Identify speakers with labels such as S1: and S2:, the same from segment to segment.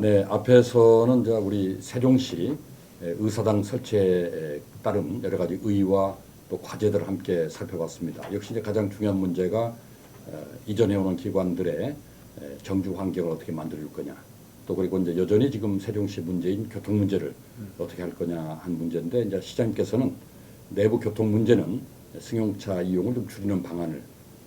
S1: 네, 앞에서는 이제 우리 세종시 의사당 설치에 따른 여러 가지 의의와 또 과제들을 함께 살펴봤습니다. 역시 이제 가장 중요한 문제가 이전해 오는 기관들의 정주 환경을 어떻게 만들 거냐, 또 그리고 이제 여전히 지금 세종시 문제인 교통 문제를 어떻게 할 거냐 한 문제인데, 이제 시장님께서는 내부 교통 문제는 승용차 이용을 좀 줄이는 방안을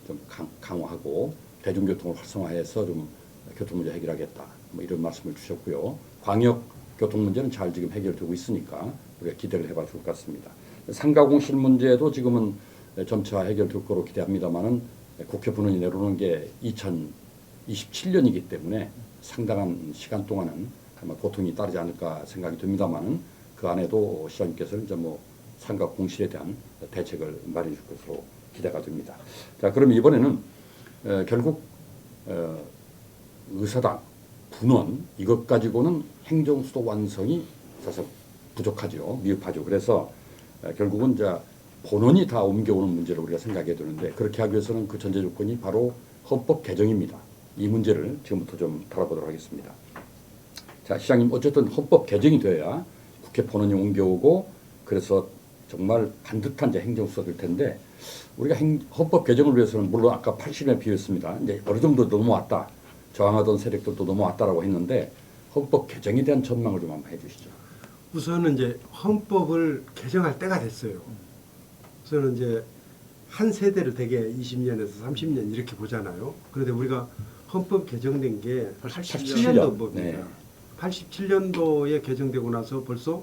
S1: 좀 강화하고 대중교통을 활성화해서 좀 교통 문제 해결하겠다, 뭐 이런 말씀을 주셨고요. 광역 교통 문제는 잘 지금 해결되고 있으니까 우리가 기대를 해봐도 좋을 것 같습니다. 상가공실 문제도 지금은 점차 해결될 거로 기대합니다만은 국회 분원이 내려오는 게 2027년이기 때문에 상당한 시간 동안은 아마 고통이 따르지 않을까 생각이 듭니다만은 그 안에도 시장님께서는 이제 뭐 상가공실에 대한 대책을 마련해 줄 것으로 기대가 됩니다. 자, 그럼 이번에는 결국 의사당 분원 이것 가지고는 행정수도 완성이 사실 부족하죠. 미흡하죠. 그래서 결국은 이제 본원이 다 옮겨오는 문제를 우리가 생각해야 되는데, 그렇게 하기 위해서는 그 전제 조건이 바로 헌법 개정입니다. 이 문제를 지금부터 좀 다뤄보도록 하겠습니다. 자, 시장님, 어쨌든 헌법 개정이 돼야 국회 본원이 옮겨오고, 그래서 정말 반듯한 이제 행정수가 될 텐데, 우리가 헌법 개정을 위해서는 물론 아까 80년에 비했습니다. 이제 어느 정도 넘어왔다, 저항하던 세력들도 넘어왔다라고 했는데, 헌법 개정에 대한 전망을 좀 한번 해주시죠.
S2: 우선은 이제 헌법을 개정할 때가 됐어요. 우선은 이제 한 세대를 대개 20년에서 30년 이렇게 보잖아요. 그런데 우리가 헌법 개정된 게 87년도 헌법입니다.
S1: 네.
S2: 87년도에 개정되고 나서 벌써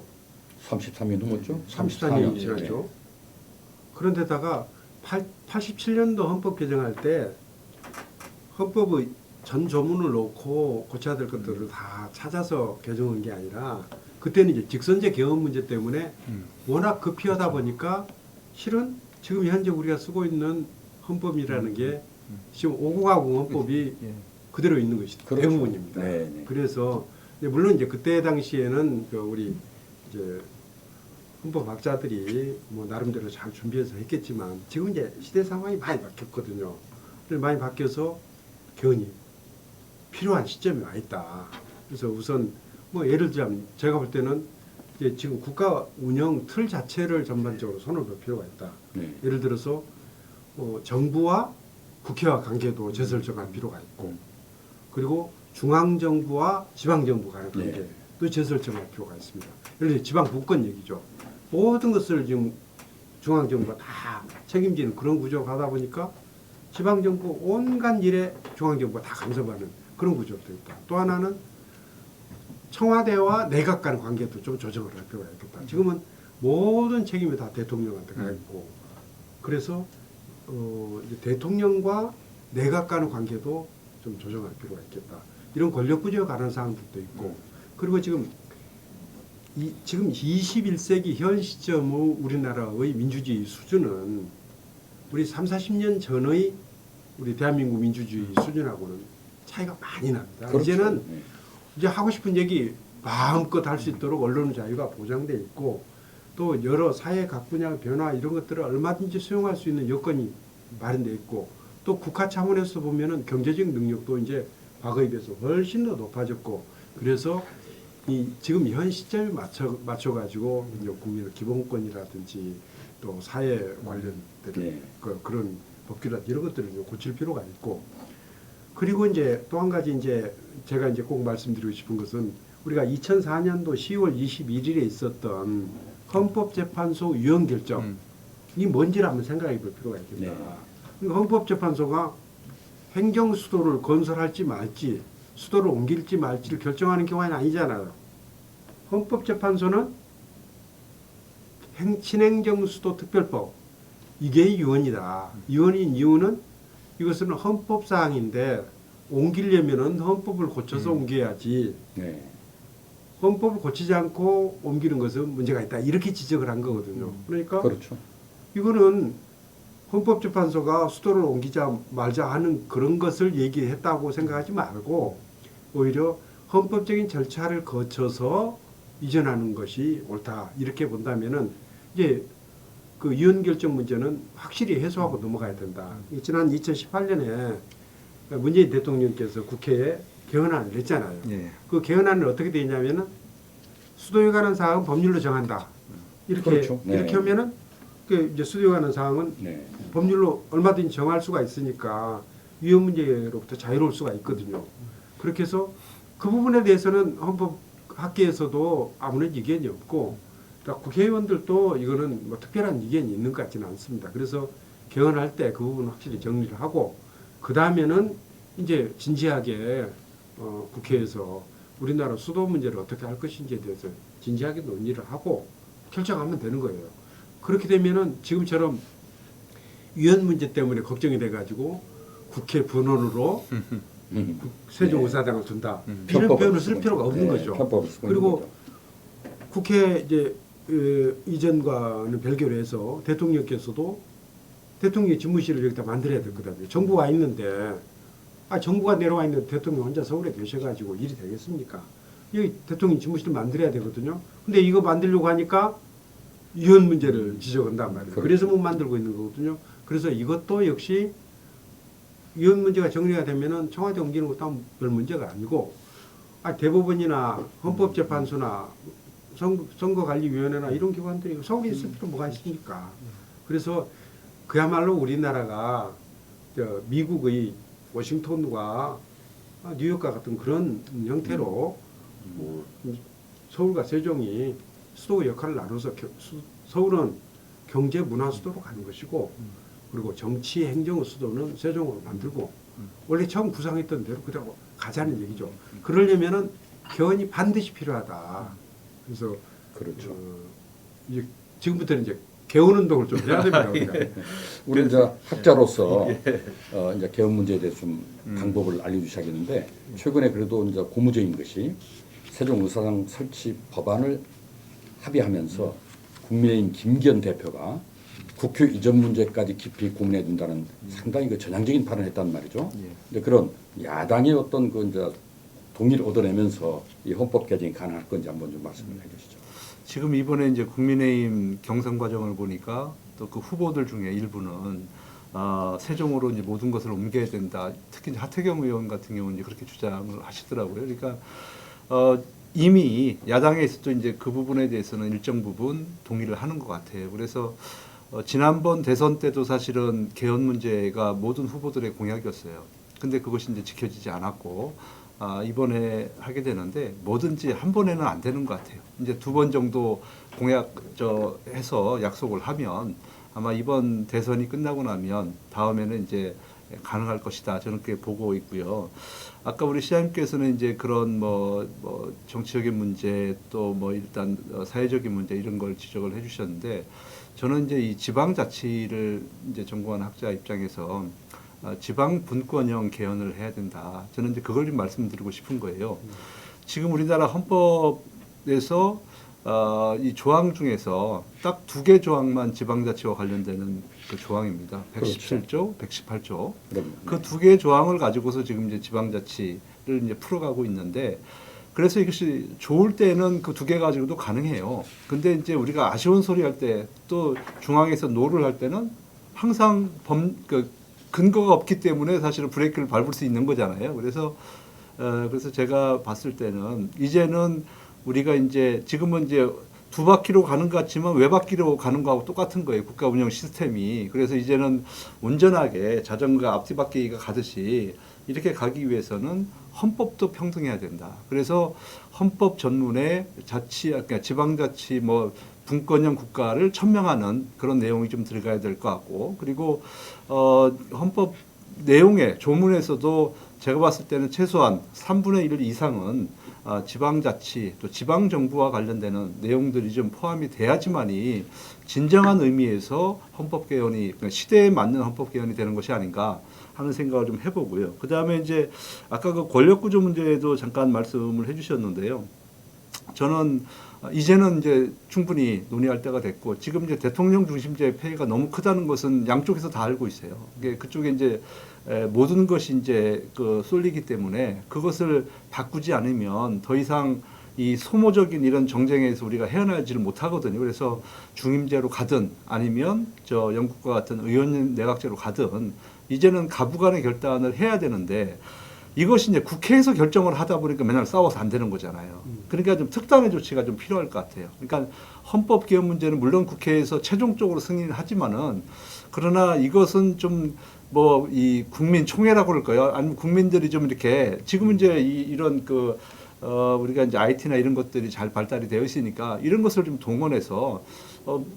S1: 33년 넘었죠?
S2: 34년이 지났죠. 그런데다가 87년도 헌법 개정할 때 헌법의 전 조문을 놓고 고쳐야 될 것들을 다 찾아서 개정한 게 아니라, 그때는 이제 직선제 개헌 문제 때문에 워낙 급히하다 보니까 실은 지금 현재 우리가 쓰고 있는 헌법이라는 게 지금 5국하고 헌법이 그대로 있는 것이
S1: 그렇죠.
S2: 대부분입니다.
S1: 네.
S2: 그래서 물론 이제 그때 당시에는 우리 이제 헌법학자들이 뭐 나름대로 잘 준비해서 했겠지만, 지금 이제 시대 상황이 많이 바뀌었거든요. 많이 바뀌어서 개헌이 필요한 시점이 와 있다. 그래서 우선 뭐 예를 들자면 제가 볼 때는 이제 지금 국가 운영 틀 자체를 전반적으로 손을 볼 필요가 있다.
S1: 네.
S2: 예를 들어서 정부와 국회와 관계도 재설정할 필요가 있고, 그리고 중앙정부와 지방정부 간의 관계도 재설정할 필요가 있습니다. 예를 들어 지방분권 얘기죠. 모든 것을 지금 중앙정부가 다 책임지는 그런 구조가 하다 보니까 지방정부 온갖 일에 중앙정부가 다 간섭하는 그런 구조가 되겠다. 또 하나는 청와대와 내각 간 관계도 좀 조정을 할 필요가 있겠다. 지금은 모든 책임이 다 대통령한테 가 있고, 그래서 이제 대통령과 내각 간의 관계도 좀 조정할 필요가 있겠다. 이런 권력 구조에 관한 사항들도 있고, 그리고 지금 21세기 현 시점의 우리나라의 민주주의 수준은 우리 30-40년 전의 우리 대한민국 민주주의 수준하고는 차이가 많이 납니다.
S1: 그렇죠.
S2: 이제는 이제 하고 싶은 얘기 마음껏 할 수 있도록 언론의 자유가 보장돼 있고, 또 여러 사회 각 분야의 변화 이런 것들을 얼마든지 수용할 수 있는 여건이 마련돼 있고, 또 국가 차원에서 보면은 경제적 능력도 이제 과거에 비해서 훨씬 더 높아졌고, 그래서 이 지금 현 시점에 맞춰가지고 국민의 기본권이라든지 또 사회 관련된 그런 법규라든지 이런 것들을 고칠 필요가 있고, 그리고 이제 또 한 가지 이제 제가 이제 꼭 말씀드리고 싶은 것은, 우리가 2004년도 10월 21일에 있었던 헌법재판소 유언 결정이 뭔지를 한번 생각해 볼 필요가 있겠다. 그러니까 헌법재판소가 행정수도를 건설할지 말지, 수도를 옮길지 말지를 결정하는 경우는 아니잖아요. 헌법재판소는 신행정수도특별법, 이게 유언이다. 유언인 이유는 이것은 헌법사항인데 옮기려면은 헌법을 고쳐서 옮겨야지. 헌법을 고치지 않고 옮기는 것은 문제가 있다. 이렇게 지적을 한 거거든요. 그러니까
S1: 그렇죠.
S2: 이거는 헌법재판소가 수도를 옮기자 말자 하는 그런 것을 얘기했다고 생각하지 말고, 오히려 헌법적인 절차를 거쳐서 이전하는 것이 옳다. 이렇게 본다면은 이제 그 유언 결정 문제는 확실히 해소하고 넘어가야 된다. 지난 2018년에 문재인 대통령께서 국회에 개헌안을 냈잖아요.
S3: 예.
S2: 그 개헌안은 어떻게 되어 있냐면은 수도에 관한 사항은 법률로 정한다. 이렇게
S1: 그렇죠. 네.
S2: 이렇게 하면은 그 이제 수도에 관한 사항은
S1: 네.
S2: 법률로 얼마든지 정할 수가 있으니까 위헌 문제로부터 자유로울 수가 있거든요. 그렇게 해서 그 부분에 대해서는 헌법학계에서도 아무런 이견이 없고 그러니까 국회의원들도 이거는 뭐 특별한 이견이 있는 것 같지는 않습니다. 그래서 개헌할 때 그 부분 확실히 정리를 하고 그 다음에는 이제 진지하게 국회에서 우리나라 수도 문제를 어떻게 할 것인지에 대해서 진지하게 논의를 하고 결정하면 되는 거예요. 그렇게 되면은 지금처럼 위헌 문제 때문에 걱정이 돼가지고 국회 분원으로 세종의사당을 둔다. 이런
S1: 편법을
S2: 표현을 쓸
S1: 쓰고
S2: 필요가 없는
S1: 네,
S2: 거죠.
S1: 편법을 쓰고
S2: 그리고
S1: 있는 거죠.
S2: 국회 이제 이전과는 별개로 해서 대통령께서도 대통령 집무실을 여기다 만들어야 될 거다고요. 정부가 있는데 정부가 내려와 있는데 대통령 혼자 서울에 계셔가지고 일이 되겠습니까? 여기 대통령 집무실을 만들어야 되거든요. 근데 이거 만들려고 하니까 위헌 문제를 지적한단 말이에요. 그래서 못 만들고 있는 거거든요. 그래서 이것도 역시 위헌 문제가 정리가 되면은 청와대 옮기는 것도 별 문제가 아니고 대법원이나 헌법재판소나 선거관리위원회나 이런 기관들이 서울에 있을 필요 뭐가 있습니까? 그래서 그야말로 우리나라가 미국의 워싱턴과 뉴욕과 같은 그런 형태로 서울과 세종이 수도 역할을 나눠서 서울은 경제 문화 수도로 가는 것이고 그리고 정치 행정의 수도는 세종으로 만들고 원래 처음 구상했던 대로 그대로 가자는 얘기죠. 그러려면은 개헌이 반드시 필요하다. 그래서
S1: 그렇죠.
S2: 이제 지금부터는 이제 개헌 운동을 좀 해야 됩니다. 우리가.
S1: 우리 이제 학자로서 이제 개헌 문제에 대해서 좀 방법을 알려주셔야겠는데 최근에 그래도 이제 고무적인 것이 세종의사당 설치 법안을 합의하면서 국민의힘 김기현 대표가 국회 이전 문제까지 깊이 고민해 준다는 상당히 그 전향적인 발언을 했단 말이죠. 근데 그런 야당의 어떤 그 이제 동의를 얻어내면서 이 헌법 개정이 가능할 건지 한번 좀 말씀을 해주시죠.
S3: 지금 이번에 이제 국민의힘 경선 과정을 보니까 또 그 후보들 중에 일부는 세종으로 이제 모든 것을 옮겨야 된다. 특히 이제 하태경 의원 같은 경우는 이제 그렇게 주장을 하시더라고요. 그러니까 이미 야당에서도 이제 그 부분에 대해서는 일정 부분 동의를 하는 것 같아요. 그래서 지난번 대선 때도 사실은 개헌 문제가 모든 후보들의 공약이었어요. 근데 그것이 이제 지켜지지 않았고 이번에 하게 되는데 뭐든지 한 번에는 안 되는 것 같아요. 이제 2번 정도 공약 해서 약속을 하면 아마 이번 대선이 끝나고 나면 다음에는 이제 가능할 것이다. 저는 그렇게 보고 있고요. 아까 우리 시장님께서는 이제 그런 뭐 정치적인 문제 또 뭐 일단 사회적인 문제 이런 걸 지적을 해주셨는데 저는 이제 이 지방자치를 이제 전공하는 학자 입장에서 지방 분권형 개헌을 해야 된다. 저는 이제 그걸 좀 말씀드리고 싶은 거예요. 지금 우리나라 헌법에서 이 조항 중에서 딱 2개 조항만 지방자치와 관련되는 그 조항입니다. 117조, 118조. 그 2개의 조항을 가지고서 지금 이제 지방자치를 이제 풀어가고 있는데 그래서 이것이 좋을 때는 그 2개 가지고도 가능해요. 근데 이제 우리가 아쉬운 소리 할 때 또 중앙에서 노를 할 때는 항상 근거가 없기 때문에 사실은 브레이크를 밟을 수 있는 거잖아요. 그래서 제가 봤을 때는 이제는 우리가 이제 지금은 이제 2바퀴로 가는 것 같지만 외바퀴로 가는 거하고 똑같은 거예요. 국가 운영 시스템이. 그래서 이제는 온전하게 자전거 앞뒤바퀴가 가듯이 이렇게 가기 위해서는 헌법도 평등해야 된다. 그래서 헌법 전문에 그러니까 지방자치 분권형 국가를 천명하는 그런 내용이 좀 들어가야 될 것 같고 그리고 헌법 내용의 조문에서도 제가 봤을 때는 최소한 3분의 1 이상은 지방자치 또 지방정부와 관련되는 내용들이 좀 포함이 돼야지만이 진정한 의미에서 헌법개헌이 그러니까 시대에 맞는 헌법개헌이 되는 것이 아닌가 하는 생각을 좀 해보고요. 그 다음에 이제 아까 그 권력구조 문제도 잠깐 말씀을 해주셨는데요. 저는 이제는 이제 충분히 논의할 때가 됐고 지금 이제 대통령 중심제의 폐해가 너무 크다는 것은 양쪽에서 다 알고 있어요. 이게 그쪽에 이제 모든 것이 이제 쏠리기 때문에 그것을 바꾸지 않으면 더 이상 이 소모적인 이런 정쟁에서 우리가 헤어나지를 못하거든요. 그래서 중임제로 가든 아니면 영국과 같은 의원 내각제로 가든 이제는 가부간의 결단을 해야 되는데 이것이 이제 국회에서 결정을 하다 보니까 맨날 싸워서 안 되는 거잖아요. 그러니까 좀 특단의 조치가 좀 필요할 것 같아요. 그러니까 헌법 개헌 문제는 물론 국회에서 최종적으로 승인을 하지만은 그러나 이것은 좀 뭐 이 국민총회라고 그럴까요? 아니면 국민들이 좀 이렇게 지금 이제 이런 그 우리가 이제 IT나 이런 것들이 잘 발달이 되어 있으니까 이런 것을 좀 동원해서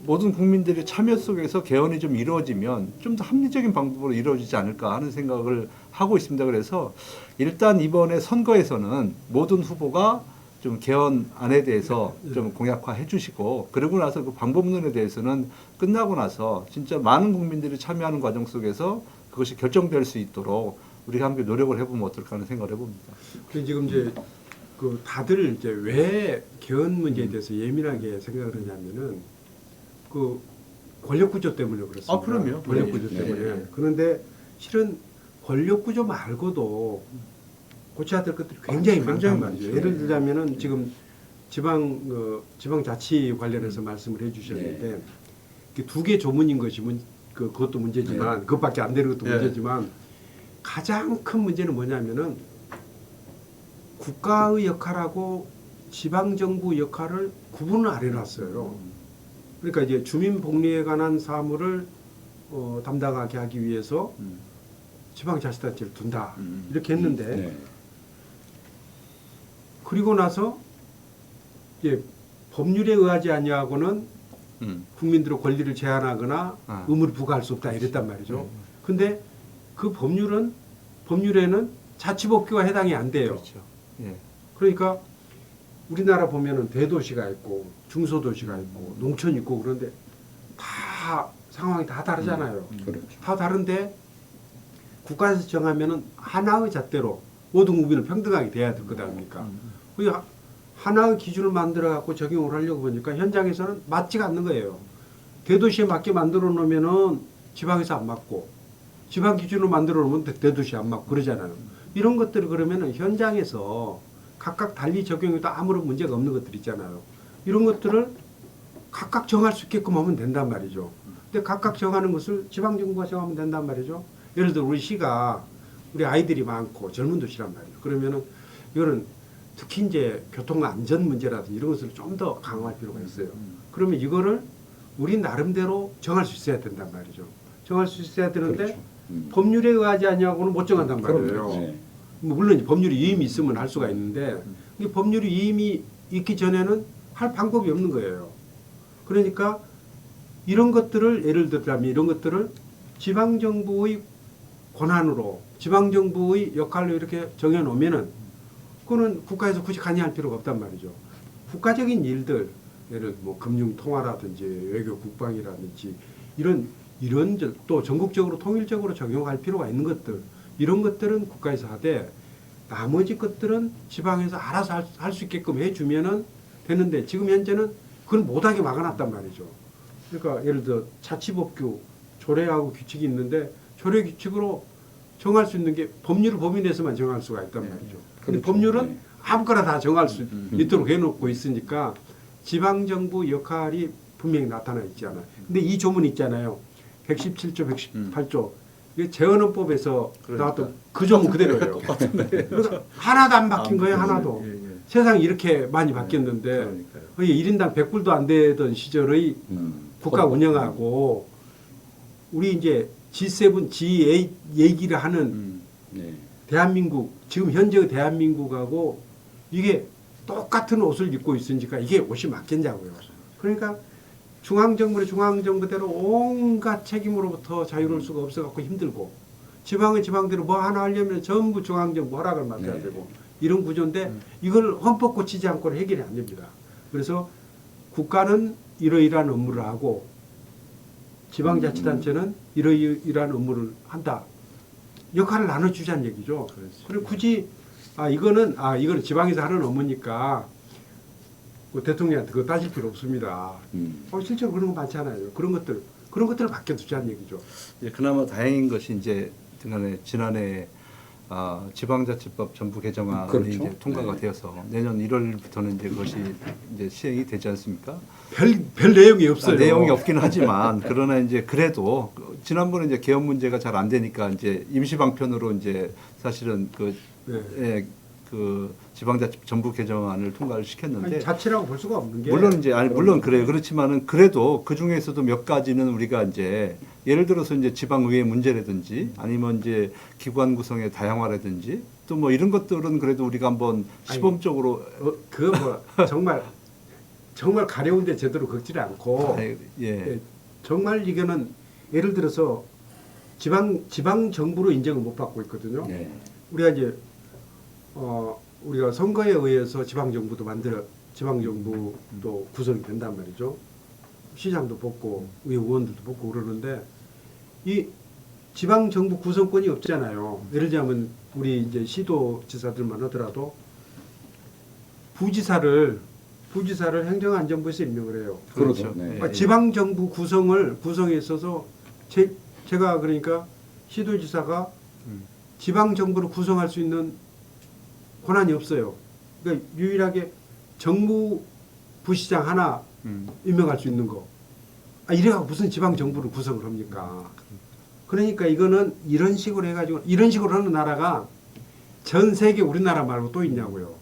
S3: 모든 국민들의 참여 속에서 개헌이 좀 이루어지면 좀 더 합리적인 방법으로 이루어지지 않을까 하는 생각을 하고 있습니다. 그래서 일단 이번에 선거에서는 모든 후보가 좀 개헌안에 대해서 좀 공약화해 주시고 그러고 나서 그 방법론에 대해서는 끝나고 나서 진짜 많은 국민들이 참여하는 과정 속에서 그것이 결정될 수 있도록 우리가 함께 노력을 해보면 어떨까 하는 생각을 해봅니다.
S2: 지금 이제 그 다들 이제 왜 개헌 문제에 대해서 예민하게 생각을 하냐면은 그 권력 구조 때문에 그렇습니다.
S3: 아, 그럼요.
S2: 권력
S3: 네.
S2: 구조 때문에.
S3: 네.
S2: 그런데 실은 권력 구조 말고도 고쳐야 될 것들이 굉장히 많단 말이죠. 예를 들자면은 지금 지방자치 관련해서 말씀을 해주셨는데 두 개 조문인 것이 그것도 문제지만 그것밖에 안 되는 것도 문제지만 가장 큰 문제는 뭐냐면은 국가의 역할하고 지방정부 역할을 구분을 안 해놨어요. 그러니까 이제 주민복리에 관한 사무를 담당하게 하기 위해서 지방자치단체를 둔다 이렇게 했는데 그리고 나서 이제 법률에 의하지 아니하고는 국민들의 권리를 제한하거나 의무를 부과할 수 없다 이랬단 말이죠. 근데 그 법률에는 자치법규가 해당이 안 돼요.
S3: 그렇죠. 예.
S2: 그러니까 우리나라 보면은 대도시가 있고 중소도시가 있고 농촌이 있고 그런데 다 상황이 다 다르잖아요.
S1: 그렇죠.
S2: 다 다른데 국가에서 정하면은 하나의 잣대로 모든 국민을 평등하게 돼야 될 거다 아닙니까? 그러니까 하나의 기준을 만들어 갖고 적용을 하려고 보니까 현장에서는 맞지가 않는 거예요. 대도시에 맞게 만들어 놓으면은 지방에서 안 맞고 지방 기준으로 만들어 놓으면 대도시에 안 맞고 그러잖아요. 이런 것들을 그러면은 현장에서 각각 달리 적용해도 아무런 문제가 없는 것들 있잖아요. 이런 것들을 각각 정할 수 있게끔 하면 된단 말이죠. 근데 각각 정하는 것을 지방정부가 정하면 된단 말이죠. 예를 들어 우리 아이들이 많고 젊은 도시란 말이에요. 그러면은 이거는 특히 이제 교통 안전 문제라든지 이런 것을 좀 더 강화할 필요가 있어요. 그러면 이거를 우리 나름대로 정할 수 있어야 된단 말이죠. 정할 수 있어야 되는데
S1: 그렇죠.
S2: 법률에 의하지 않냐고는 못 정한단 말이에요.
S1: 그럼요. 네.
S2: 물론 법률이 위임이 있으면 할 수가 있는데 이 법률이 위임이 있기 전에는 할 방법이 없는 거예요. 그러니까 이런 것들을 예를 들자면 이런 것들을 지방정부의 권한으로 지방정부의 역할로 이렇게 정해놓으면은 그거는 국가에서 굳이 관여할 필요가 없단 말이죠. 국가적인 일들 예를 들어 뭐 금융 통화라든지 외교 국방이라든지 이런 또 전국적으로 통일적으로 적용할 필요가 있는 것들 이런 것들은 국가에서 하되 나머지 것들은 지방에서 알아서 할 수 있게끔 해주면은 되는데 지금 현재는 그걸 못하게 막아놨단 말이죠. 그러니까 예를 들어 자치법규 조례하고 규칙이 있는데 조례 규칙으로 정할 수 있는 게 법률을 법인에서만 정할 수가 있단 말이죠. 근데
S1: 그렇죠.
S2: 법률은
S1: 네.
S2: 아무거나 다 정할 수 있도록 해놓고 있으니까 지방정부 역할이 분명히 나타나 있지 않아요. 근데 이 조문 있잖아요. 117조, 118조. 이게 재헌헌법에서 나왔던 그 조문 그대로예요. 그러니까 하나도 안 바뀐 거예요. 하나도. 세상이 이렇게 많이 바뀌었는데 1인당 100불도 안 되던 시절의 국가 운영하고 우리 이제 G7, G8 얘기를 하는 대한민국 지금 현재의 대한민국하고 이게 똑같은 옷을 입고 있으니까 이게 옷이 맞겠냐고요. 그러니까 중앙정부대로 온갖 책임으로부터 자유로울 수가 없어갖고 힘들고 지방은 지방대로 뭐 하나 하려면 전부 중앙정부 허락을 받아야 되고 이런 구조인데 이걸 헌법 고치지 않고는 해결이 안 됩니다. 그래서 국가는 이러이러한 업무를 하고 지방자치단체는 이러이러한 업무를 한다. 역할을 나눠주자는 얘기죠. 그리고 굳이 이거는 지방에서 하는 업무니까 대통령한테 그거 따질 필요 없습니다. 실제로 그런 거 많잖아요. 그런 것들을 맡겨두자는 얘기죠.
S3: 그나마 다행인 것이 이제 지난해 지방자치법 전부 개정안이
S1: 그렇죠.
S3: 이제 통과가 되어서 내년 1월부터는 이제 그것이 이제 시행이 되지 않습니까?
S2: 별 내용이 없어요.
S3: 내용이 없긴 하지만 그러나 이제 그래도 지난번에 이제 개헌 문제가 잘 안 되니까 이제 임시 방편으로 이제 사실은 그 그 지방자치 전부 개정안을 통과를 시켰는데
S2: 아니, 자치라고 볼 수가 없는 게
S3: 물론 이제 물론 그래요. 그렇지만은 그래도 그 중에서도 몇 가지는 우리가 이제 예를 들어서 이제 지방의회 문제라든지 아니면 이제 기관 구성의 다양화라든지 또 뭐 이런 것들은 그래도 우리가 한번 시범적으로
S2: 그거 뭐 정말 가려운데 제대로 긁지를 않고
S3: 예.
S2: 정말 이거는 예를 들어서 지방 정부로 인정을 못 받고 있거든요.
S1: 네.
S2: 우리가 이제 우리가 선거에 의해서 지방 정부도 구성이 된단 말이죠. 시장도 뽑고 의원들도 뽑고 그러는데 이 지방 정부 구성권이 없잖아요. 예를 들면 우리 이제 시도지사들만 하더라도 부지사를 행정안전부에서 임명을 해요.
S1: 그렇죠.
S3: 네.
S2: 그러니까 지방 정부 구성에 있어서 제가 그러니까 시도지사가 지방 정부를 구성할 수 있는 권한이 없어요. 그러니까 유일하게 정무 부시장 하나 임명할 수 있는 거. 이래가 무슨 지방 정부를 구성을 합니까? 그러니까 이거는 이런 식으로 해가지고 이런 식으로 하는 나라가 전 세계 우리나라 말고 또 있냐고요.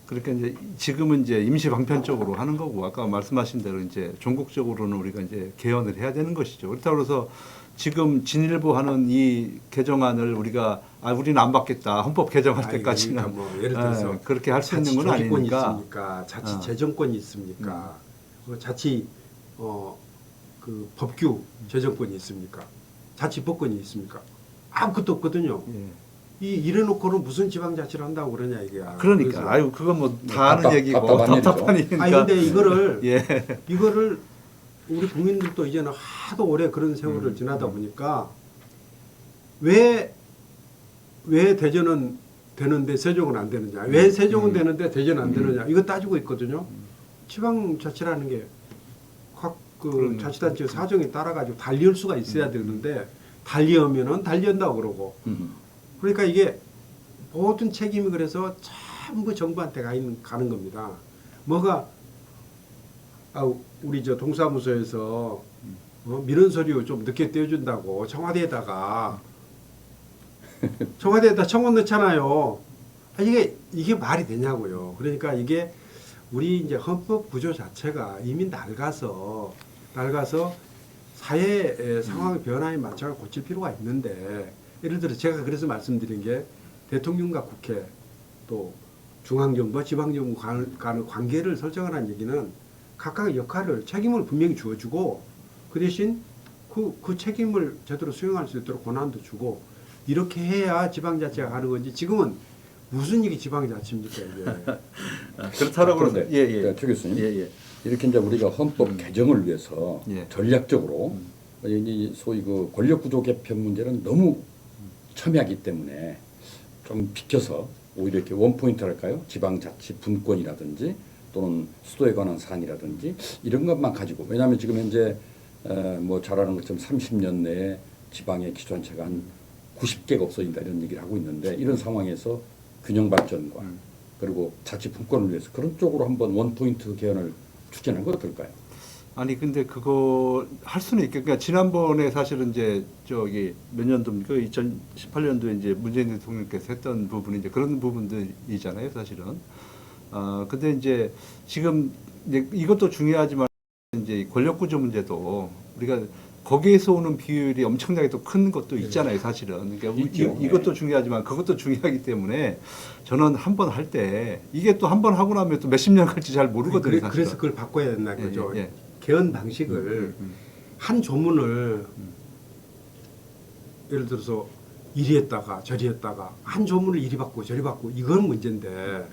S3: 그러니까 이제 지금은 이제 임시 방편적으로 하는 거고 아까 말씀하신 대로 이제 전국적으로는 우리가 이제 개헌을 해야 되는 것이죠. 그렇다고 해서 지금 진일보 하는 이 개정안을 우리가 우리는 안 받겠다 헌법 개정할 때까지는
S2: 그러니까 뭐 예를 들어서
S3: 그렇게 할 수 있는 건
S2: 자치 조직권이
S3: 아니니까.
S2: 있습니까? 자치 재정권이 있습니까? 자치 그 법규 재정권이 있습니까? 자치 법권이 있습니까? 아무것도 없거든요.
S3: 예.
S2: 이래놓고는 무슨 지방자치를 한다고 그러냐 이게.
S3: 그러니까 아유 그건 뭐 다 아는 얘기고 답답한 얘기니까.
S2: 근데 이거를
S3: 예.
S2: 이거를 우리 국민들도 이제는 하도 오래 그런 세월을 지나다 보니까 왜 대전은 되는데 세종은 안 되느냐? 왜 세종은 되는데 대전은 안 되느냐? 이거 따지고 있거든요. 지방자치라는 게 각 그 자치단체 사정에 따라 가지고 달리할 수가 있어야 되는데 달리하면은 달리한다고 그러고. 그러니까 이게 모든 책임이 그래서 전부 정부한테 가는 겁니다. 뭐가 우리 저 동사무소에서 민원 서류 좀 늦게 떼어준다고 청와대에다 청원 넣잖아요. 이게 말이 되냐고요. 그러니까 이게 우리 이제 헌법 구조 자체가 이미 낡아서 사회의 상황의 변화에 맞춰 고칠 필요가 있는데 예를 들어 제가 그래서 말씀드린 게 대통령과 국회 또 중앙정부와 지방정부 간의 관계를 설정하라는 얘기는 각각의 역할을 책임을 분명히 주어주고 그 대신 그 책임을 제대로 수행할 수 있도록 권한도 주고 이렇게 해야 지방자치가 가는 건지 지금은 무슨 이게 지방자치입니까 이게.
S1: 그렇다고 그런데
S3: 예.
S1: 최 교수님
S3: 예.
S1: 이렇게 이제 우리가 헌법 개정을 위해서
S3: 예.
S1: 전략적으로 이 소위 그 권력구조 개편 문제는 너무 첨예하기 때문에 좀 비켜서 오히려 이렇게 원포인트랄까요? 지방자치 분권이라든지 또는 수도에 관한 사안이라든지 이런 것만 가지고 왜냐하면 지금 현재 뭐 잘 아는 것처럼 30년 내에 지방의 기초단체가 한 90개가 없어진다 이런 얘기를 하고 있는데 이런 상황에서 균형 발전과 그리고 자치 분권을 위해서 그런 쪽으로 한번 원포인트 개헌을 추진한 거 어떨까요?
S3: 아니 근데 그거 할 수는 있겠. 그러니까 지난번에 사실은 이제 저기 몇 년도입니까? 2018년도에 이제 문재인 대통령께서 했던 부분이 이제 그런 부분들이잖아요, 사실은. 근데 이제 지금 이제 이것도 중요하지만 이제 권력구조 문제도 우리가 거기에서 오는 비율이 엄청나게 또 큰 것도 있잖아요, 사실은. 그러니까 이것도 중요하지만 그것도 중요하기 때문에 저는 한 번 할 때 이게 또 한 번 하고 나면 또 몇십 년 갈지 잘 모르거든요, 사실은.
S2: 그래서 그걸 바꿔야 된다는 거죠.
S3: 예.
S2: 개헌 방식을 한 조문을 예를 들어서 이리 했다가 저리 했다가 한 조문을 이리 받고 저리 받고 이건 문제인데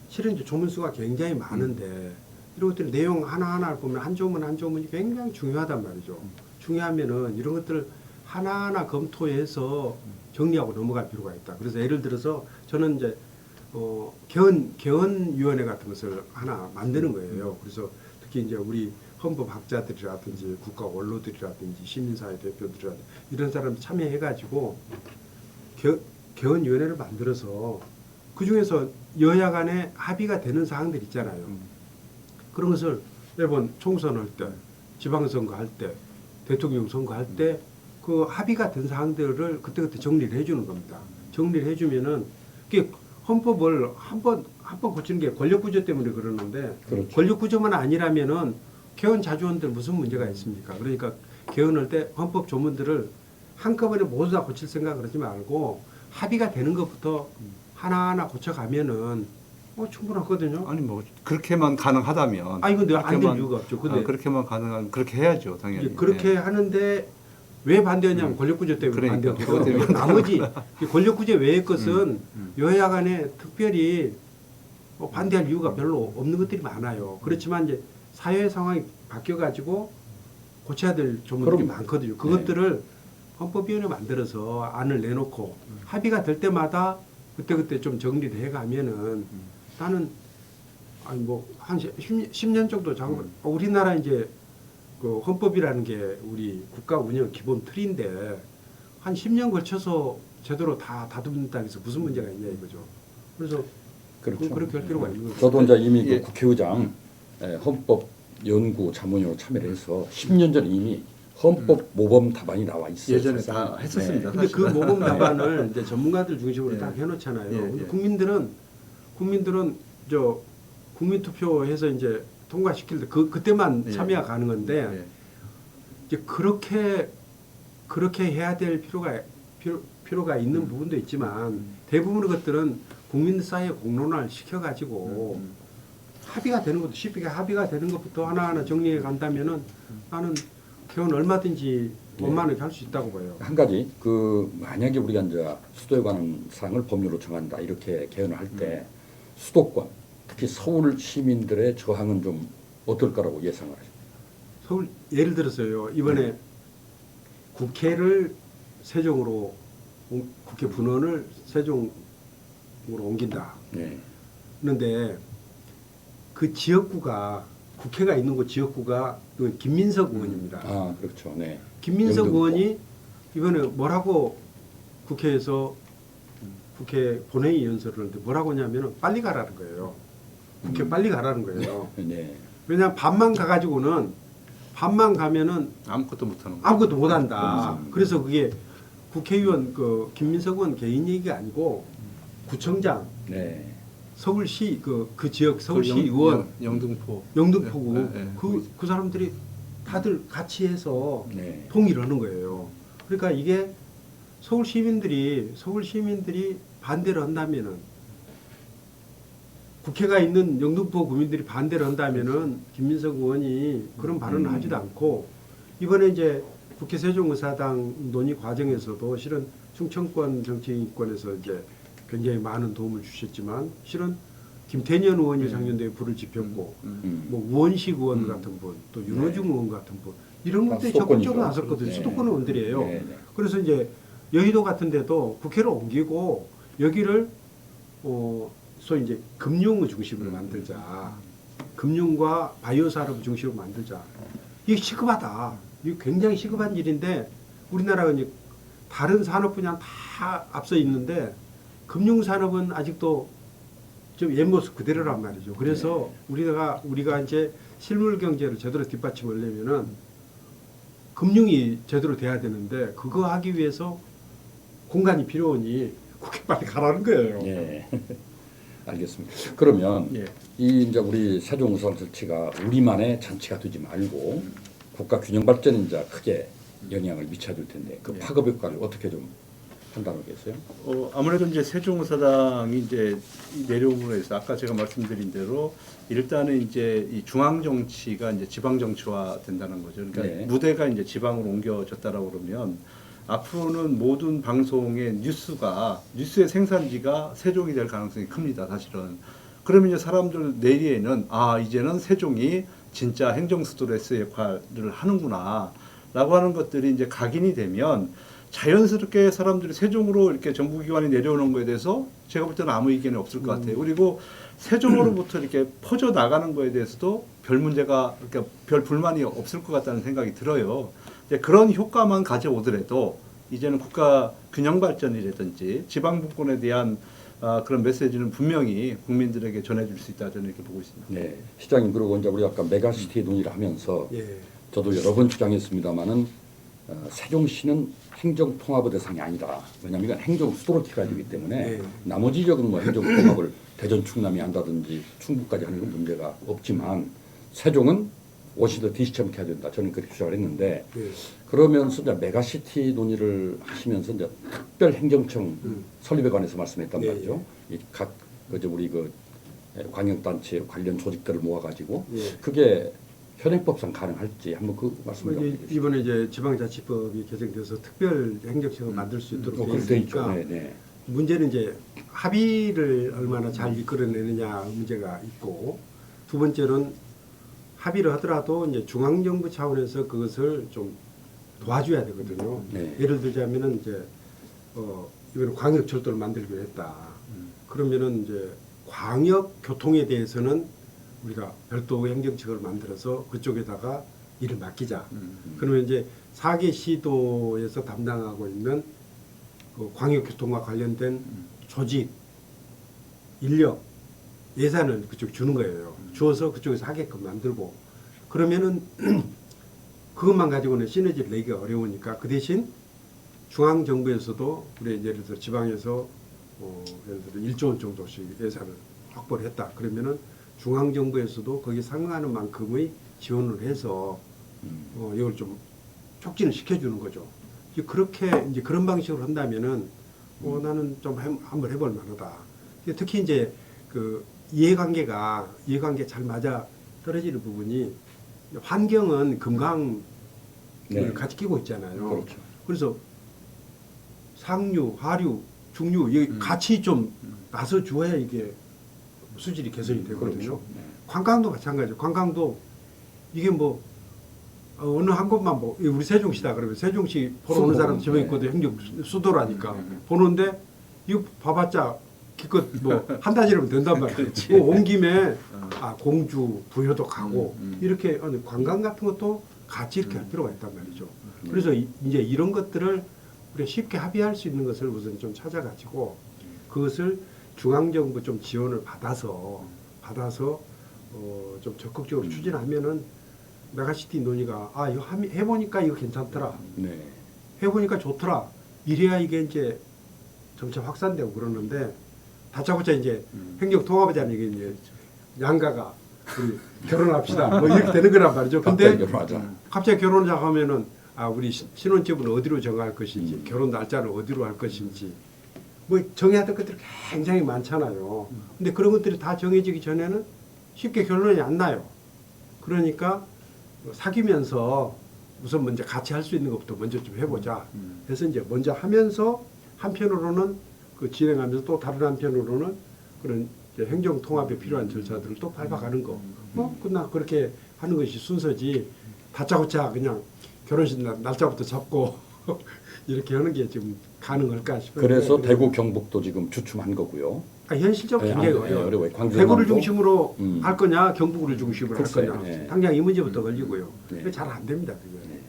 S2: 실은 이제 조문 수가 굉장히 많은데 이런 것들 내용 하나하나를 보면 한 조문이 굉장히 중요하단 말이죠. 중요하면은 이런 것들을 하나하나 검토해서 정리하고 넘어갈 필요가 있다. 그래서 예를 들어서 저는 이제 개헌위원회 같은 것을 하나 만드는 거예요. 그래서 특히 이제 우리 헌법학자들이라든지 국가 원로들이라든지 시민사회 대표들이라든지 이런 사람들 참여해가지고 개헌위원회를 만들어서 그 중에서 여야 간에 합의가 되는 사항들 있잖아요. 그런 것을 매번 총선할 때, 지방선거 할 때, 대통령 선거할 때 그 합의가 된 사항들을 그때그때 정리를 해주는 겁니다. 정리를 해주면은 그게 헌법을 한번 고치는 게 권력 구조 때문에 그러는데
S1: 그렇죠.
S2: 권력 구조만 아니라면은 개헌 자주원들 무슨 문제가 있습니까? 그러니까 개헌할 때 헌법 조문들을 한꺼번에 모두 다 고칠 생각을 하지 말고 합의가 되는 것부터 하나하나 고쳐가면은 충분하거든요.
S3: 아니 뭐 그렇게만 가능하다면.
S2: 아니 근데 안 될
S3: 그렇게만-
S2: 이유가 없죠. 근데
S3: 그렇게만 가능하면 그렇게 해야죠, 당연히.
S2: 이제 그렇게
S3: 예.
S2: 하는데 왜 반대하냐면 권력구조 때문에
S3: 그러니까,
S2: 반대하고
S3: 그것 때문에.
S2: 나머지 이 권력구조 외의 것은 여야 간에 특별히 반대할 이유가 별로 없는 것들이 많아요. 그렇지만 이제 사회 상황이 바뀌어가지고 고쳐야 될 조문들이
S1: 그럼-
S2: 많거든요. 그것들을 헌법위원회 만들어서 안을 내놓고 합의가 될 때마다 그때그때 좀 정리를 해가면은 나는 아니 뭐 한 10년 정도 우리나라 이제 그 헌법이라는 게 우리 국가 운영 기본 틀인데 한 10년 걸쳐서 제대로 다 다듬는다고 해서 무슨 문제가 있냐 이거죠. 그래서
S1: 그렇죠.
S2: 그렇게 할 필요가 있는 거죠.
S1: 저도 이제 이미
S3: 예.
S1: 그 국회의장 헌법 연구 자문위로 참여를 해서 10년 전에 이미 헌법 모범 답안이 나와 있어요.
S3: 예전에
S1: 사실은.
S3: 다 했었습니다.
S2: 근데 그
S3: 사실은.
S2: 모범 답안을 이제 전문가들 중심으로
S3: 예.
S2: 딱 해놓잖아요.
S3: 예,
S2: 근데
S3: 예.
S2: 국민들은 저 국민 투표해서 이제 통과시킬 때 그때만
S3: 예.
S2: 참여가 가능한데
S3: 예.
S2: 이제 그렇게 해야 될 필요가 있는 부분도 있지만 대부분의 것들은 국민 사이에 공론화를 시켜가지고 합의가 되는 것도 쉽게 합의가 되는 것부터 하나하나 정리해 간다면은 나는 개헌 얼마든지 원만하게 할 수 있다고 봐요.
S1: 한 가지 그 만약에 우리가 이제 수도에 관한 사항을 법률로 정한다 이렇게 개헌을 할 때 수도권 특히 서울 시민들의 저항은 좀 어떨 거라고 예상을 하십니까?
S2: 서울 예를 들어서요 이번에 국회를 세종으로 국회 분원을 세종으로 옮긴다.
S1: 네.
S2: 그런데 그 지역구가 국회가 있는 곳 지역구가 그 김민석 의원입니다.
S1: 아 그렇죠. 네.
S2: 김민석
S1: 영등포.
S2: 의원이 이번에 뭐라고 국회에서 국회 본회의 연설을 하는데 뭐라고 하냐면은 빨리 가라는 거예요. 국회 빨리 가라는 거예요.
S1: 네.
S2: 왜냐하면 밤만 가가지고는 밤만 가면은
S3: 아무것도 못하는 거예요.
S2: 아무것도 못한다. 그래서 그게 국회의원 그 김민석 의원 개인 얘기가 아니고 구청장,
S1: 네.
S2: 서울시 그 지역
S3: 그
S2: 서울시
S3: 영-
S2: 의원,
S3: 영등포.
S2: 영등포구
S3: 예, 예.
S2: 그 사람들이 다들 같이 해서
S1: 네.
S2: 동의를 하는 거예요. 그러니까 이게 서울 시민들이 반대를 한다면은 국회가 있는 영등포 구민들이 반대를 한다면은 김민석 의원이 그런 발언을 하지도 않고 이번에 이제 국회 세종의사당 논의 과정에서도 실은 충청권 정치인권에서 이제 굉장히 많은 도움을 주셨지만 실은 김태년 의원이 작년도에 불을 지폈고 뭐 우원식 의원 같은 분, 또 윤호중 의원 같은 분 이런
S1: 다
S2: 분들이
S1: 수도권이죠.
S2: 적극적으로 나섰거든요.
S1: 네.
S2: 수도권 의원들이에요.
S1: 네, 네.
S2: 그래서 이제 여의도 같은 데도 국회를 옮기고 여기를 소위 이제 금융의 중심으로 만들자. 금융과 바이오 산업 중심으로 만들자. 이게 시급하다. 이게 굉장히 시급한 일인데 우리나라가 이제 다른 산업 분야는 다 앞서 있는데 금융 산업은 아직도 좀 옛 모습 그대로란 말이죠. 그래서 우리가 이제 실물 경제를 제대로 뒷받침하려면은 금융이 제대로 돼야 되는데 그거 하기 위해서 공간이 필요하니 국회 빨리 가라는 거예요.
S1: 예. 알겠습니다. 그러면
S3: 예.
S1: 이 이제 우리 세종의사당 설치가 우리만의 잔치가 되지 말고 국가 균형 발전에 이제 크게 영향을 미쳐줄 텐데 그
S3: 예.
S1: 파급 효과를 어떻게 좀 판단하겠어요?
S3: 아무래도 이제 세종의사당이 이제 내려옴으로 해서 아까 제가 말씀드린 대로 일단은 이제 이 중앙 정치가 이제 지방 정치화 된다는 거죠. 그러니까
S1: 네.
S3: 무대가 이제 지방으로 옮겨졌다라고 그러면 앞으로는 모든 방송의 뉴스의 생산지가 세종이 될 가능성이 큽니다. 사실은. 그러면 이제 사람들 내리에는 이제는 세종이 진짜 행정수도로서의 역할을 하는구나라고 하는 것들이 이제 각인이 되면 자연스럽게 사람들이 세종으로 이렇게 정부기관이 내려오는 거에 대해서 제가 볼 때는 아무 의견이 없을 것 같아요. 그리고 세종으로부터 이렇게 퍼져 나가는 거에 대해서도 별 문제가, 그러니까 별 불만이 없을 것 같다는 생각이 들어요. 이제 그런 효과만 가져오더라도 이제는 국가 균형 발전이라든지 지방 분권에 대한 그런 메시지는 분명히 국민들에게 전해줄 수 있다 저는 이렇게 보고 있습니다.
S1: 네, 시장님 그리고 이제 우리 아까 메가시티 논의를 하면서
S2: 예.
S1: 저도 여러 번 주장했습니다만은 세종시는 행정통합의 대상이 아니다. 왜냐하면 이건 행정수도로 키워야 되기 때문에
S2: 네.
S1: 나머지 지역은 뭐 행정통합을 대전 충남이 한다든지 충북까지 하는 건 문제가 없지만 세종은 워시드 DC처럼 해야 된다. 저는 그렇게 주장을 했는데
S2: 네.
S1: 그러면서 이제 메가시티 논의를 하시면서 이제 특별 행정청 설립에 관해서 말씀했단
S2: 네,
S1: 말이죠. 이각 그저 우리 그 광역단체 관련 조직들을 모아가지고
S2: 예.
S1: 그게 현행법상 가능할지 한번 그 말씀을 좀 해주시죠.
S2: 이번에 이제 지방자치법이 개정돼서 특별 행정청을 만들 수 있도록 돼
S1: 그렇게 돼 있죠.
S2: 있으니까
S1: 네, 네.
S2: 문제는 이제 합의를 얼마나 잘 이끌어내느냐 문제가 있고 두 번째는 합의를 하더라도 이제 중앙정부 차원에서 그것을 좀 도와줘야 되거든요.
S1: 네.
S2: 예를 들자면은 이제 이번에 광역철도를 만들기로 했다. 그러면은 이제 광역 교통에 대해서는 우리가 별도 행정처를 만들어서 그쪽에다가 일을 맡기자. 그러면 이제 4개 시도에서 담당하고 있는 그 광역교통과 관련된 조직, 인력, 예산을 그쪽 주는 거예요. 주어서 그쪽에서 하게끔 만들고 그러면은 그것만 가지고는 시너지를 내기가 어려우니까 그 대신 중앙정부에서도 우리 예를 들어 지방에서 예를 들어 1조 원 정도씩 예산을 확보를 했다. 그러면은 중앙정부에서도 거기에 상응하는 만큼의 지원을 해서 이걸 좀 촉진을 시켜주는 거죠. 이제 그렇게 이제 그런 방식으로 한다면은 나는 좀 한번 해볼 만하다. 특히 이제 그 이해관계 잘 맞아 떨어지는 부분이 환경은 금강을
S1: 네.
S2: 같이 끼고 있잖아요.
S1: 그렇죠.
S2: 그래서 상류, 하류, 중류 이 같이 좀 나서 주어야 이게 수질이 개선이 되거든요.
S1: 그렇죠. 네.
S2: 관광도 마찬가지죠. 관광도 이게 뭐 어느 한 곳만 뭐 우리 세종시다 그러면 세종시 보러 오는 사람 집에 있거든. 행정 수도라니까 보는데 이거 봐봤자 기껏 뭐 한 달이라면 된단 말이에요. 온 김에 공주 부여도 가고 이렇게 관광 같은 것도 같이 이렇게 할 필요가 있단 말이죠. 그래서 이제 이런 것들을 우리가 쉽게 합의할 수 있는 것을 우선 좀 찾아가지고 그것을 중앙정부 좀 지원을 받아서 좀 적극적으로 추진하면은 메가시티 논의가 이거 해보니까 이거 괜찮더라.
S1: 네.
S2: 해보니까 좋더라. 이래야 이게 이제 점차 확산되고 그러는데 다짜고짜 이제 행정통합이라는 이게 이제 양가가 우리 결혼합시다 뭐 이렇게 되는 거란 말이죠. 근데
S1: 갑자기 결혼하자.
S2: 갑자기 결혼을 하면은 우리 신혼집은 어디로 정할 것인지 결혼 날짜를 어디로 할 것인지 뭐 정해야 될 것들이 굉장히 많잖아요. 근데 그런 것들이 다 정해지기 전에는 쉽게 결론이 안 나요. 그러니까 사귀면서 우선 먼저 같이 할 수 있는 것부터 먼저 좀 해보자. 그래서 이제 먼저 하면서 한편으로는 그 진행하면서 또 다른 한편으로는 그런 이제 행정 통합에 필요한 절차들을 또 밟아가는 거. 그나 그렇게 하는 것이 순서지. 다짜고짜 그냥 결혼식 날짜부터 잡고 이렇게 하는 게 지금 가능할까 싶어요.
S1: 그래서 대구 경북도 지금 주춤한 거고요.
S2: 현실적으로 굉장히 어려워요.
S1: 어려워요. 광주
S2: 대구를
S1: 경남도?
S2: 중심으로 할 거냐, 경북을 중심으로
S1: 글쎄요.
S2: 할 거냐.
S1: 네.
S2: 당장 이 문제부터 걸리고요.
S1: 네.
S2: 잘 안 됩니다. 그게.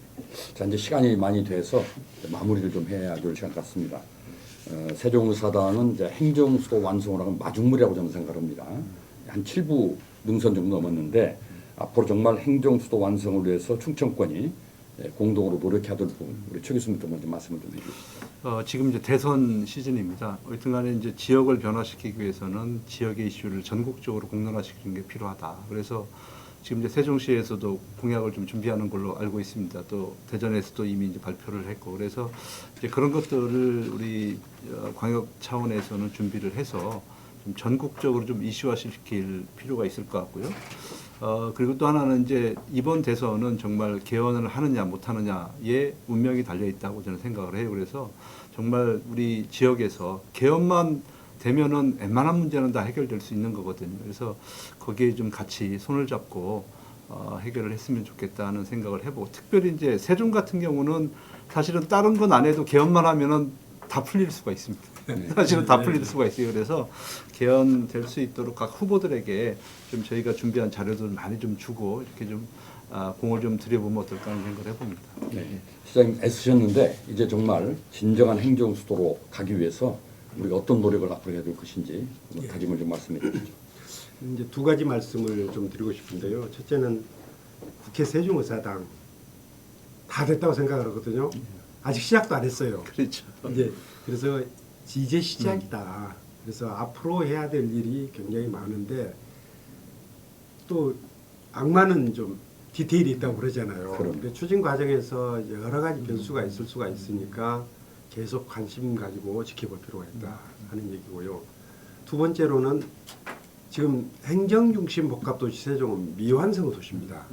S1: 자, 이제 시간이 많이 돼서 마무리를 좀 해야 될 시간 같습니다. 세종의사당은 이제 행정수도 완성을 하면 마중물이라고 저는 생각합니다. 한 7부 능선 정도 넘었는데 앞으로 정말 행정수도 완성을 위해서 충청권이 공동으로 노력해야 될 부분 우리 최 교수님부터 먼저 말씀을 좀 해주시죠.
S3: 지금 이제 대선 시즌입니다. 어쨌든간에 이제 지역을 변화시키기 위해서는 지역의 이슈를 전국적으로 공론화시키는 게 필요하다. 그래서 지금 이제 세종시에서도 공약을 좀 준비하는 걸로 알고 있습니다. 또 대전에서도 이미 이제 발표를 했고 그래서 이제 그런 것들을 우리 광역 차원에서는 준비를 해서 좀 전국적으로 좀 이슈화시킬 필요가 있을 것 같고요. 그리고 또 하나는 이제 이번 대선은 정말 개헌을 하느냐 못하느냐에 운명이 달려 있다고 저는 생각을 해요. 그래서 정말 우리 지역에서 개헌만 되면은 웬만한 문제는 다 해결될 수 있는 거거든요. 그래서 거기에 좀 같이 손을 잡고 해결을 했으면 좋겠다는 생각을 해보고 특별히 이제 세종 같은 경우는 사실은 다른 건 안 해도 개헌만 하면은 다 풀릴 수가 있습니다. 사실은 다 풀릴 수가 있어요. 그래서 개헌될 수 있도록 각 후보들에게 좀 저희가 준비한 자료들 많이 좀 주고 이렇게 좀 공을 좀 들여보면 어떨까 하는 생각을 해봅니다.
S1: 네. 시장님 애쓰셨는데 이제 정말 진정한 행정수도로 가기 위해서 우리가 어떤 노력을 앞으로 해야 될 것인지 다짐을 좀 말씀해 주시죠.
S2: 이제 두 가지 말씀을 좀 드리고 싶은데요. 첫째는 국회 세종의사당 다 됐다고 생각하거든요. 아직 시작도 안 했어요.
S3: 그렇죠.
S2: 이제 그래서 이제 시작이다. 그래서 앞으로 해야 될 일이 굉장히 많은데 또 악마는 좀 디테일이 있다고 그러잖아요.
S1: 그럼.
S2: 근데 추진 과정에서 여러 가지 변수가 있을 수가 있으니까 계속 관심 가지고 지켜볼 필요가 있다 하는 얘기고요. 두 번째로는 지금 행정 중심 복합도시 세종은 미완성 도시입니다.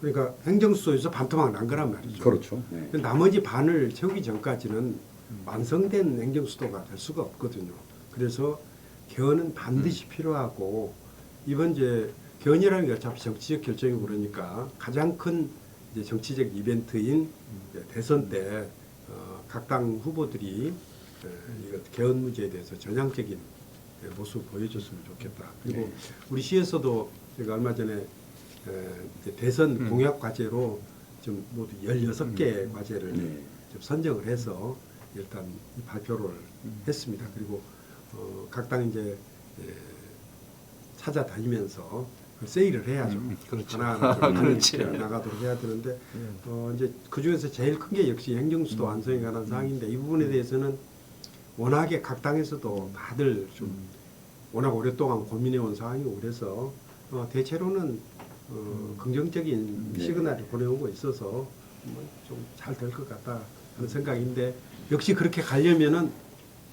S2: 그러니까 행정수도에서 반토막 난 거란 말이죠.
S1: 그렇죠. 네.
S2: 그 나머지 반을 채우기 전까지는 완성된 행정수도가 될 수가 없거든요. 그래서 개헌은 반드시 필요하고 이번 이제 개헌이라는 게 어차피 정치적 결정이고 그러니까 가장 큰 이제 정치적 이벤트인 이제 대선 때 각 당 후보들이 이거 개헌 문제에 대해서 전향적인 모습을 보여줬으면 좋겠다. 그리고
S1: 네.
S2: 우리 시에서도 제가 얼마 전에 이제 대선 공약 과제로 좀 모두 16개 과제를
S1: 네.
S2: 좀 선정을 해서 일단 이 발표를 했습니다. 그리고 각 당 이제 찾아다니면서 그 세일을 해야죠.
S3: 그렇죠.
S2: 하나하나 좀
S3: 그렇지.
S2: 나가도록 해야 되는데 이제 그 중에서 제일 큰 게 역시 행정수도 완성에 관한 사항인데 이 부분에 대해서는 워낙에 각 당에서도 다들 좀 워낙 오랫동안 고민해온 사항이고 그래서 대체로는 긍정적인
S1: 네.
S2: 시그널을 보내오고 있어서 좀 잘 될 것 같다 하는 생각인데 역시 그렇게 가려면은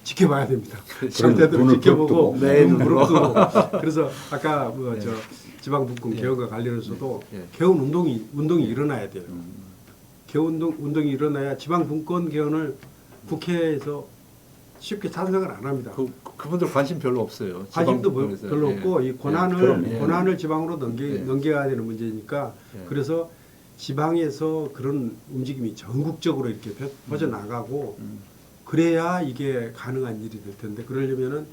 S2: 지켜봐야 됩니다.
S1: 그럼
S2: 상대들을
S1: 눈을
S2: 지켜보고
S1: 부릅뜨고.
S3: 네,
S2: 무릎 뜨고 그래서 아까 뭐
S3: 네.
S2: 저 지방분권
S3: 네.
S2: 개헌과 관련해서도
S3: 네.
S2: 개헌 운동이 일어나야 돼요. 개헌 운동이 일어나야 지방분권 개헌을 국회에서 쉽게 찬성을 안 합니다.
S3: 그분들 관심 별로 없어요.
S2: 관심도
S3: 지방분권에서.
S2: 별로
S3: 예.
S2: 없고 이
S1: 그럼요.
S2: 권한을 지방으로
S3: 예.
S2: 넘겨야 되는 문제니까
S3: 예.
S2: 그래서 지방에서 그런 움직임이 전국적으로 이렇게 퍼져나가고 그래야 이게 가능한 일이 될 텐데 그러려면은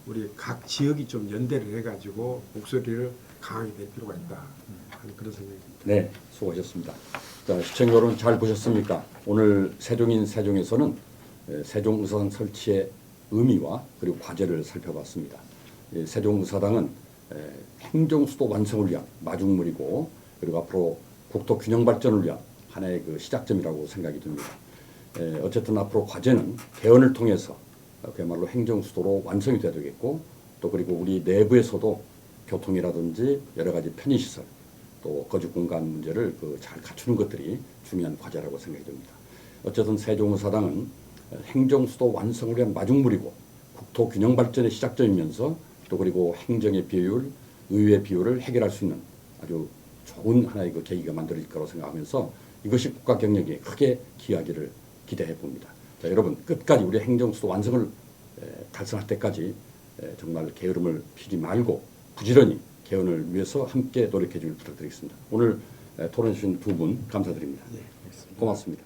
S2: 우리 각 지역이 좀 연대를 해가지고 목소리를 강하게 낼 필요가 있다 하는 그런 생각입니다.
S1: 네, 수고하셨습니다. 자, 시청자 여러분 잘 보셨습니까? 오늘 세종인 세종에서는 세종의사당 설치의 의미와 그리고 과제를 살펴봤습니다. 세종의사당은 행정수도 완성을 위한 마중물이고 그리고 앞으로 국토 균형 발전을 위한 하나의 그 시작점이라고 생각이 듭니다. 어쨌든 앞으로 과제는 개헌을 통해서 그야말로 행정수도로 완성이 돼야 되겠고 또 그리고 우리 내부에서도 교통이라든지 여러 가지 편의시설 또 거주 공간 문제를 잘 갖추는 것들이 중요한 과제라고 생각이 듭니다. 어쨌든 세종의사당은 행정수도 완성을 위한 마중물이고 국토 균형 발전의 시작점이면서 또 그리고 행정의 비효율, 의회 비효율을 해결할 수 있는 아주 좋은 하나의 그 계기가 만들어질 거라고 생각하면서 이것이 국가 경영에 크게 기여하기를 기대해 봅니다. 자, 여러분 끝까지 우리 행정수도 완성을 달성할 때까지 정말 게으름을 피지 말고 부지런히 개헌을 위해서 함께 노력해 주길 부탁드리겠습니다. 오늘 토론해 주신 두 분 감사드립니다. 고맙습니다.